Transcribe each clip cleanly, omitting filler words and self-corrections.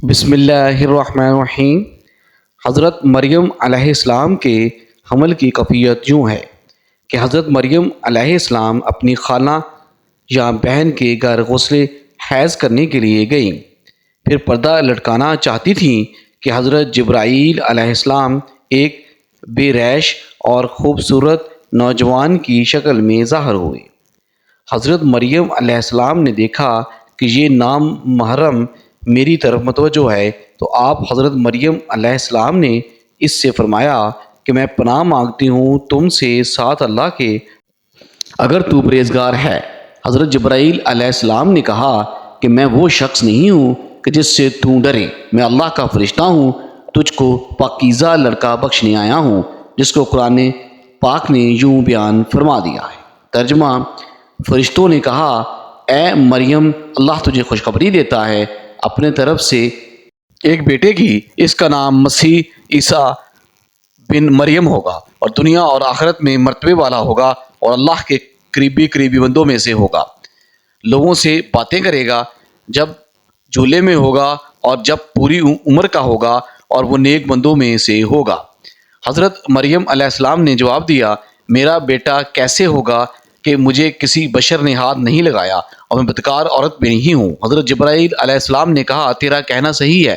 بسم اللہ الرحمن الرحیم۔ حضرت مریم علیہ السلام کے حمل کی کیفیت یوں ہے کہ حضرت مریم علیہ السلام اپنی خالہ یا بہن کے گھر غسل حیض کرنے کے لیے گئیں۔ پھر پردہ لٹکانا چاہتی تھیں کہ حضرت جبرائیل علیہ السلام ایک بے ریش اور خوبصورت نوجوان کی شکل میں ظاہر ہوئے۔ حضرت مریم علیہ السلام نے دیکھا کہ یہ نام محرم میری طرف متوجہ ہے، تو آپ حضرت مریم علیہ السلام نے اس سے فرمایا کہ میں پناہ مانگتی ہوں تم سے ساتھ اللہ کے، اگر تو پرہیزگار ہے۔ حضرت جبرائیل علیہ السلام نے کہا کہ میں وہ شخص نہیں ہوں کہ جس سے تو ڈرے، میں اللہ کا فرشتہ ہوں، تجھ کو پاکیزہ لڑکا بخشنے آیا ہوں، جس کو قرآن پاک نے یوں بیان فرما دیا ہے۔ ترجمہ: فرشتوں نے کہا، اے مریم، اللہ تجھے خوشخبری دیتا ہے اپنے طرف سے ایک بیٹے کی، اس کا نام مسیح عیسیٰ بن مریم ہوگا، اور دنیا اور آخرت میں مرتبے والا ہوگا، اور اللہ کے قریبی بندوں میں سے ہوگا۔ لوگوں سے باتیں کرے گا جب جھولے میں ہوگا اور جب پوری عمر کا ہوگا، اور وہ نیک بندوں میں سے ہوگا۔ حضرت مریم علیہ السلام نے جواب دیا، میرا بیٹا کیسے ہوگا کہ مجھے کسی بشر نے ہاتھ نہیں لگایا اور میں بدکار عورت بھی نہیں ہوں۔ حضرت جبرائیل علیہ السلام نے کہا، تیرا کہنا صحیح ہے،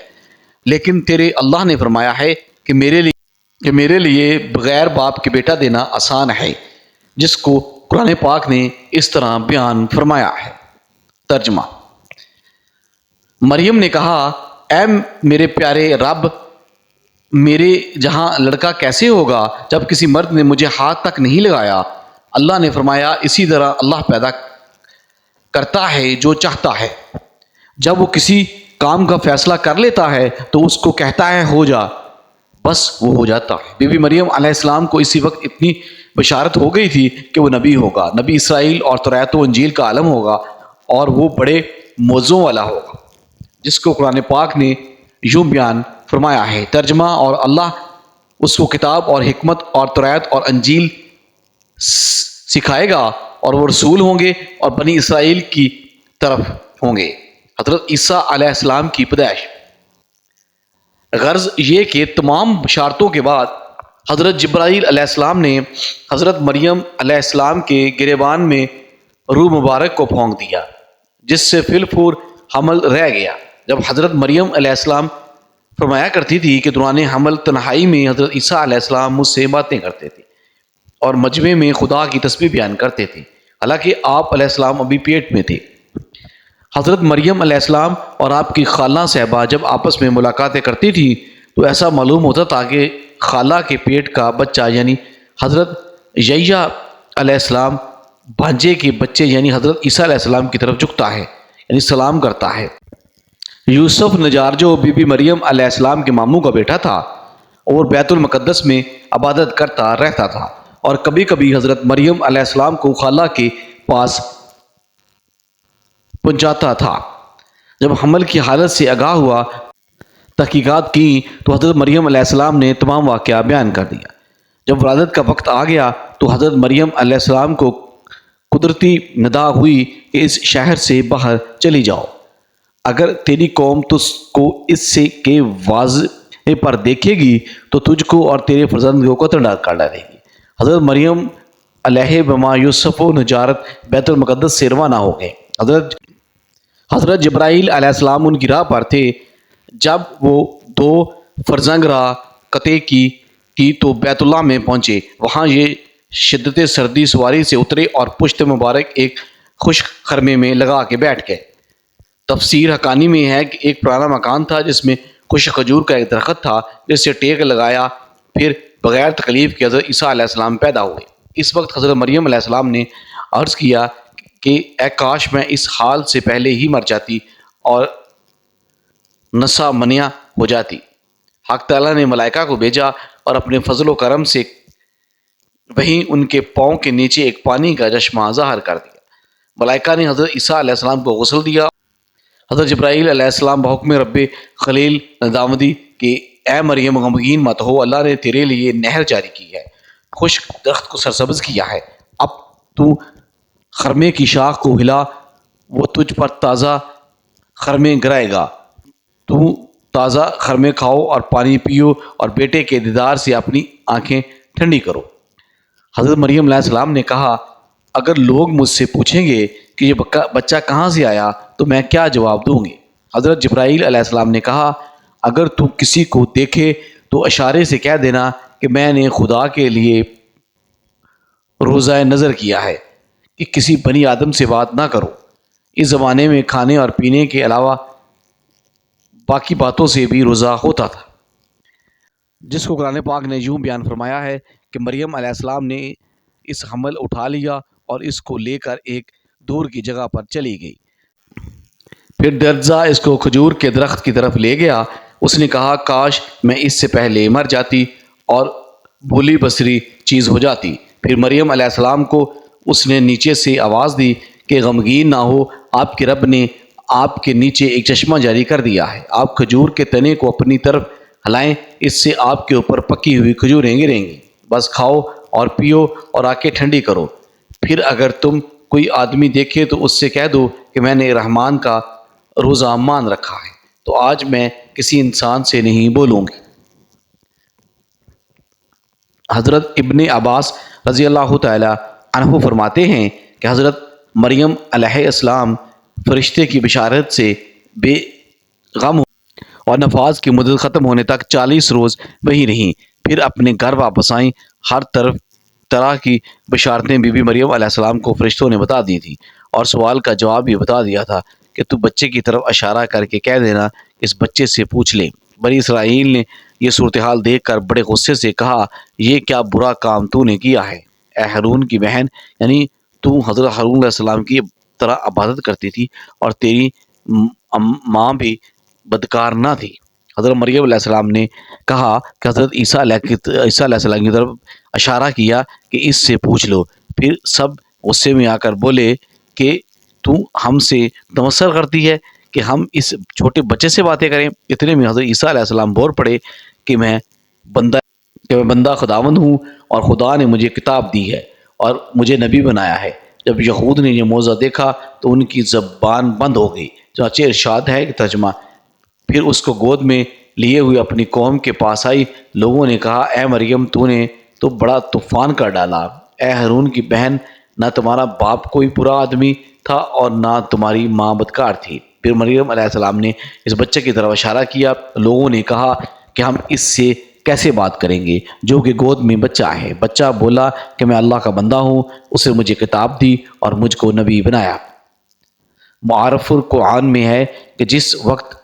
لیکن تیرے اللہ نے فرمایا ہے کہ میرے لیے بغیر باپ کے بیٹا دینا آسان ہے، جس کو قرآن پاک نے اس طرح بیان فرمایا ہے۔ ترجمہ: مریم نے کہا، اے میرے پیارے رب، میرے جہاں لڑکا کیسے ہوگا جب کسی مرد نے مجھے ہاتھ تک نہیں لگایا؟ اللہ نے فرمایا، اسی طرح اللہ پیدا کرتا ہے جو چاہتا ہے۔ جب وہ کسی کام کا فیصلہ کر لیتا ہے تو اس کو کہتا ہے ہو جا، بس وہ ہو جاتا ہے۔ بی بی مریم علیہ السلام کو اسی وقت اتنی بشارت ہو گئی تھی کہ وہ نبی ہوگا، نبی اسرائیل اور توریت و انجیل کا عالم ہوگا، اور وہ بڑے موضوع والا ہوگا، جس کو قرآن پاک نے یوں بیان فرمایا ہے۔ ترجمہ: اور اللہ اس کو کتاب اور حکمت اور توریت اور انجیل سکھائے گا، اور وہ رسول ہوں گے اور بنی اسرائیل کی طرف ہوں گے۔ حضرت عیسیٰ علیہ السلام کی پیدائش۔ غرض یہ کہ تمام بشارتوں کے بعد حضرت جبرائیل علیہ السلام نے حضرت مریم علیہ السلام کے گریبان میں روح مبارک کو پھونک دیا، جس سے فی الفور حمل رہ گیا۔ جب حضرت مریم علیہ السلام فرمایا کرتی تھی کہ دوران حمل تنہائی میں حضرت عیسیٰ علیہ السلام مجھ سے باتیں کرتے تھے اور مجمع میں خدا کی تسبیح بیان کرتے تھے، حالانکہ آپ علیہ السلام ابھی پیٹ میں تھے۔ حضرت مریم علیہ السلام اور آپ کی خالہ صاحبہ جب آپس میں ملاقاتیں کرتی تھی تو ایسا معلوم ہوتا تھا کہ خالہ کے پیٹ کا بچہ یعنی حضرت یحییٰ علیہ السلام بھانجے کے بچے یعنی حضرت عیسیٰ علیہ السلام کی طرف جھکتا ہے، یعنی سلام کرتا ہے۔ یوسف نجار جو بی بی مریم علیہ السلام کے ماموں کا بیٹا تھا اور بیت المقدس میں عبادت کرتا رہتا تھا، اور کبھی کبھی حضرت مریم علیہ السلام کو خالہ کے پاس پہنچاتا تھا۔ جب حمل کی حالت سے آگاہ ہوا، تحقیقات کی تو حضرت مریم علیہ السلام نے تمام واقعہ بیان کر دیا۔ جب ولادت کا وقت آ گیا تو حضرت مریم علیہ السلام کو قدرتی ندا ہوئی کہ اس شہر سے باہر چلی جاؤ، اگر تیری قوم تجھ کو اس سے کے واضح پر دیکھے گی تو تجھ کو اور تیرے فرزند کو قتل کر ڈالے گی۔ حضرت مریم علیہ بما یوسف و نجارت بیت المقدس سے روانہ ہو گئے۔ حضرت جبرائیل علیہ السلام ان کی راہ پر تھے۔ جب وہ 2 فرسنگ راہ قطع کی تو بیت اللہ میں پہنچے۔ وہاں یہ شدت سردی سواری سے اترے اور پشت مبارک ایک خشک خرمے میں لگا کے بیٹھ گئے۔ تفسیر حقانی میں ہے کہ ایک پرانا مکان تھا جس میں خشک کھجور کا ایک درخت تھا، جس سے ٹیک لگایا پھر بغیر تکلیف کے حضرت عیسیٰ علیہ السلام پیدا ہوئے۔ اس وقت حضرت مریم علیہ السلام نے عرض کیا کہ اے کاش میں اس حال سے پہلے ہی مر جاتی اور نسا منیا ہو جاتی۔ حق تعالیٰ نے ملائکہ کو بھیجا اور اپنے فضل و کرم سے وہیں ان کے پاؤں کے نیچے ایک پانی کا چشمہ ظاہر کر دیا۔ ملائکہ نے حضرت عیسیٰ علیہ السلام کو غسل دیا۔ حضرت جبرائیل علیہ السلام بحکم رب خلیل ندامدی کہ اے مریم غمگین مت ہو، اللہ نے تیرے لیے نہر جاری کی ہے، خشک درخت کو سرسبز کیا ہے، اب تو خرمے کی شاخ کو ہلا، وہ تجھ پر تازہ خرمے گرائے گا، تو تازہ خرمے کھاؤ اور پانی پیو اور بیٹے کے دیدار سے اپنی آنکھیں ٹھنڈی کرو۔ حضرت مریم علیہ السلام نے کہا، اگر لوگ مجھ سے پوچھیں گے کہ یہ بچہ کہاں سے آیا تو میں کیا جواب دوں گی؟ حضرت جبرائیل علیہ السلام نے کہا، اگر تو کسی کو دیکھے تو اشارے سے کہہ دینا کہ میں نے خدا کے لیے روزہ نظر کیا ہے کہ کسی بنی آدم سے بات نہ کرو۔ اس زمانے میں کھانے اور پینے کے علاوہ باقی باتوں سے بھی روزہ ہوتا تھا، جس کو قرآن پاک نے یوں بیان فرمایا ہے کہ مریم علیہ السلام نے اس حمل اٹھا لیا اور اس کو لے کر ایک دور کی جگہ پر چلی گئی۔ پھر درزہ اس کو کھجور کے درخت کی طرف لے گیا۔ اس نے کہا، کاش میں اس سے پہلے مر جاتی اور بھولی بصری چیز ہو جاتی۔ پھر مریم علیہ السلام کو اس نے نیچے سے آواز دی کہ غمگین نہ ہو، آپ کے رب نے آپ کے نیچے ایک چشمہ جاری کر دیا ہے۔ آپ کھجور کے تنے کو اپنی طرف ہلائیں، اس سے آپ کے اوپر پکی ہوئی کھجوریں گریں گی۔ بس کھاؤ اور پیو اور آنکھیں ٹھنڈی کرو۔ پھر اگر تم کوئی آدمی دیکھے تو اس سے کہہ دو کہ میں نے رحمان کا روزہ مان رکھا ہے، تو آج میں کسی انسان سے نہیں بولوں گی۔ حضرت ابن عباس رضی اللہ تعالی عنہ فرماتے ہیں کہ حضرت مریم علیہ السلام فرشتے کی بشارت سے بے غم اور نفاذ کی مدت ختم ہونے تک 40 روز وہیں رہیں۔ پھر اپنے گھر واپس آئیں۔ ہر طرح کی بشارتیں بی بی مریم علیہ السلام کو فرشتوں نے بتا دی تھیں، اور سوال کا جواب بھی بتا دیا تھا کہ تو بچے کی طرف اشارہ کر کے کہہ دینا، اس بچے سے پوچھ لیں۔ بنی اسرائیل نے یہ صورتحال دیکھ کر بڑے غصے سے کہا، یہ کیا برا کام تو نے کیا ہے؟ اے ہارون کی بہن، یعنی تو حضرت ہارون علیہ السلام کی طرح عبادت کرتی تھی اور تیری ماں بھی بدکار نہ تھی۔ حضرت مریم علیہ السلام نے کہا کہ حضرت عیسیٰ علیہ السلام کی طرف اشارہ کیا کہ اس سے پوچھ لو۔ پھر سب غصے میں آ کر بولے کہ تو ہم سے تمسخر کرتی ہے کہ ہم اس چھوٹے بچے سے باتیں کریں۔ اتنے میں حضرت عیسیٰ علیہ السلام بول پڑے کہ میں بندہ خداوند ہوں اور خدا نے مجھے کتاب دی ہے اور مجھے نبی بنایا ہے۔ جب یہود نے یہ معجزہ دیکھا تو ان کی زبان بند ہو گئی۔ چنانچہ ارشاد ہے کہ ترجمہ، پھر اس کو گود میں لیے ہوئے اپنی قوم کے پاس آئی۔ لوگوں نے کہا، اے مریم، تو نے تو بڑا طوفان کر ڈالا۔ اے ہارون کی بہن، نہ تمہارا باپ کوئی برا آدمی تھا اور نہ تمہاری ماں بدکار تھی۔ پھر مریم علیہ السلام نے اس بچے کی طرف اشارہ کیا۔ لوگوں نے کہا کہ ہم اس سے کیسے بات کریں گے جو کہ گود میں بچہ ہے؟ بچہ بولا کہ میں اللہ کا بندہ ہوں، اس نے مجھے کتاب دی اور مجھ کو نبی بنایا۔ معارف القرآن میں ہے کہ جس وقت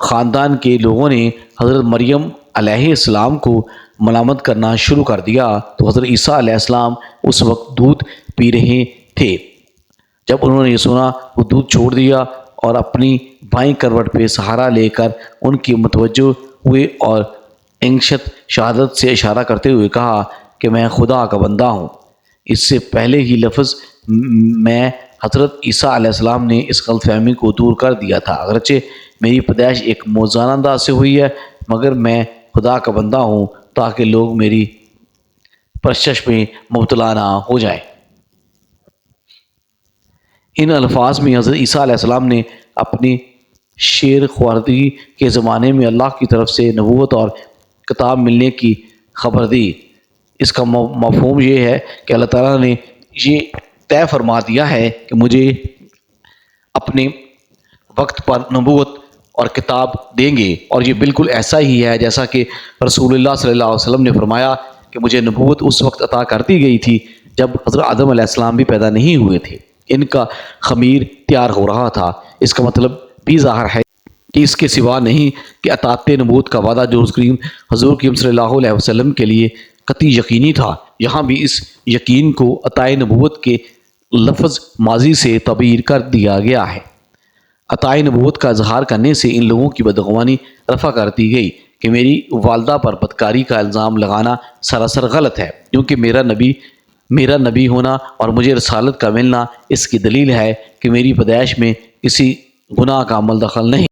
خاندان کے لوگوں نے حضرت مریم علیہ السلام کو ملامت کرنا شروع کر دیا تو حضرت عیسیٰ علیہ السلام اس وقت دودھ پی رہے تھے۔ جب انہوں نے یہ سنا، وہ دودھ چھوڑ دیا اور اپنی بائیں کروٹ پہ سہارا لے کر ان کی متوجہ ہوئے اور انگشت شہادت سے اشارہ کرتے ہوئے کہا کہ میں خدا کا بندہ ہوں۔ اس سے پہلے ہی لفظ میں حضرت عیسیٰ علیہ السلام نے اس غلط فہمی کو دور کر دیا تھا۔ اگرچہ میری پیدائش ایک موزانہ انداز سے ہوئی ہے، مگر میں خدا کا بندہ ہوں تاکہ لوگ میری پرستش میں مبتلا نہ ہو جائیں۔ ان الفاظ میں حضرت عیسیٰ علیہ السلام نے اپنی شیر خواردگی کے زمانے میں اللہ کی طرف سے نبوت اور کتاب ملنے کی خبر دی۔ اس کا مفہوم یہ ہے کہ اللہ تعالیٰ نے یہ طے فرما دیا ہے کہ مجھے اپنے وقت پر نبوت اور کتاب دیں گے، اور یہ بالکل ایسا ہی ہے جیسا کہ رسول اللہ صلی اللہ علیہ وسلم نے فرمایا کہ مجھے نبوت اس وقت عطا کر دی گئی تھی جب حضرت آدم علیہ السلام بھی پیدا نہیں ہوئے تھے۔ ان کا خمیر تیار ہو رہا تھا۔ اس کا مطلب بھی ظاہر ہے کہ اس کے سوا نہیں کہ عطاء نبوت کا وعدہ جو حضور کریم صلی اللہ علیہ وسلم کے لیے قطعی یقینی تھا، یہاں بھی اس یقین کو عطاء نبوت کے لفظ ماضی سے تعبیر کر دیا گیا ہے۔ عطاء نبوت کا اظہار کرنے سے ان لوگوں کی بدگمانی رفع کر دی گئی کہ میری والدہ پر بدکاری کا الزام لگانا سراسر غلط ہے، کیونکہ میرا نبی ہونا اور مجھے رسالت کا ملنا اس کی دلیل ہے کہ میری پیدائش میں کسی گناہ کا عمل دخل نہیں۔